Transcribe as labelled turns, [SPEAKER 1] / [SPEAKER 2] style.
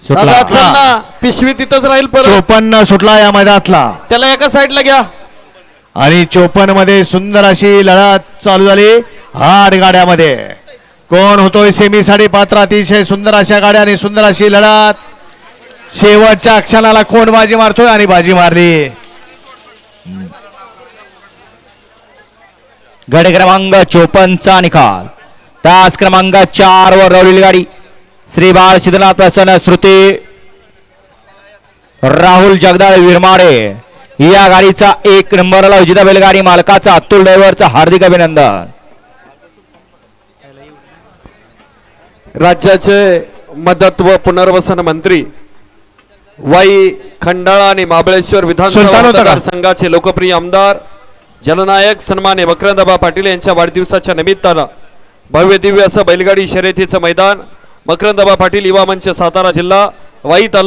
[SPEAKER 1] सुटला.
[SPEAKER 2] चल ना, पिशवी तिथंच राहील परत.
[SPEAKER 3] 54 सुटला या मैदानातला.
[SPEAKER 2] त्याला एका साईडला घ्या.
[SPEAKER 3] आणि 54 मध्ये सुंदर अशी लढत चालू झाली 8 गाड्यामध्ये. कोण होतोय सेमीसाठी पात्र? अतिशय सुंदर अशा गाड्या आणि सुंदर अशी लढत. शेवटच्या क्षणाला कोण बाजी मारतोय? आणि बाजी मारली
[SPEAKER 1] गट क्रमांक 54 चा निकाल. तास क्रमांक 4 वर रवलेली गाडी श्री बाळ सिद्धनाथ प्रसन्न श्रुती राहुल जगदाळ विरमाडे या गाडीचा 1 नंबरला विजेता बैलगाडी मालकाचा अतुल ड्रायव्हरचा हार्दिक अभिनंदन.
[SPEAKER 2] राज्याचे मदत व पुनर्वसन मंत्री वाई खंडाळा आणि महाबळेश्वर विधानसभा मतदारसंघाचे लोकप्रिय आमदार जननायक सन्मान्य मकरंदबा पाटील यांच्या वाढदिवसाच्या निमित्तानं भव्य दिव्य असं बैलगाडी शर्यतीचं मैदान मकरंदबा पाटील युवा मंच सातारा जिल्हा वाई तालुका